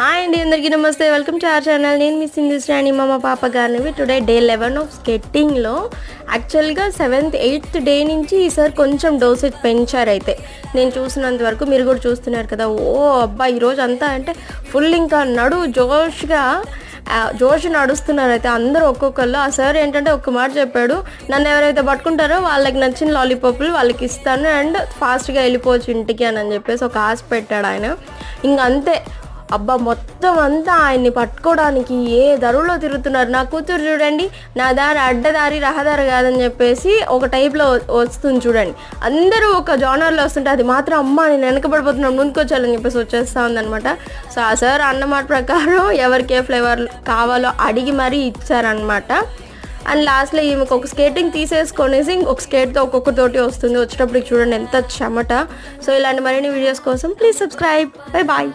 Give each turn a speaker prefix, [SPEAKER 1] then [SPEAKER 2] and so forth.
[SPEAKER 1] Hi అండి, అందరికీ నమస్తే. Welcome to our channel. నేను మీ సింధుశ్రాణి, మా పాప గారిని. టుడే డే 11 ఆఫ్ స్కెట్టింగ్లో యాక్చువల్గా 7th 8th డే నుంచి ఈసారి కొంచెం డోసేజ్ పెంచారు. అయితే నేను చూసినంత వరకు మీరు కూడా చూస్తున్నారు కదా. అబ్బా ఈరోజు అంతా అంటే ఫుల్ ఇంకా జోష్ నడుస్తున్నారు. అయితే అందరూ ఒక్కొక్కళ్ళు. ఆ సార్ ఏంటంటే ఒక్క మాట చెప్పాడు, నన్ను ఎవరైతే పట్టుకుంటారో వాళ్ళకి నచ్చిన లాలీపాప్లు వాళ్ళకి ఇస్తాను అండ్ ఫాస్ట్గా వెళ్ళిపోవచ్చు ఇంటికి అని చెప్పేసి ఒక ఆశ పెట్టాడు ఆయన. ఇంకంతే అబ్బా మొత్తం అంతా ఆయన్ని పట్టుకోవడానికి ఏ దరువులో తిరుగుతున్నారు. నా కూతురు చూడండి, నా దారి అడ్డదారి రహదారి కాదని చెప్పేసి ఒక టైప్లో వస్తుంది చూడండి. అందరూ ఒక జానర్లో వస్తుంటే అది మాత్రం అమ్మ నేను వెనకబడిపోతున్నాను ముందుకొచ్చాలని చెప్పేసి వచ్చేస్తూ ఉందనమాట. సో ఆ సార్ అన్నమాట ప్రకారం ఎవరికి ఏ ఫ్లేవర్ కావాలో అడిగి మరీ ఇచ్చారనమాట. అండ్ లాస్ట్లో ఈమెకు ఒక స్కేటింగ్ తీసేసుకొనేసి ఇంకొక స్కేట్తో ఒక్కొక్కతోటి వస్తుంది. వచ్చేటప్పటికి చూడండి ఎంత చెమట. సో ఇలాంటి మరిన్ని వీడియోస్ కోసం ప్లీజ్ సబ్స్క్రైబ్. Bye bye.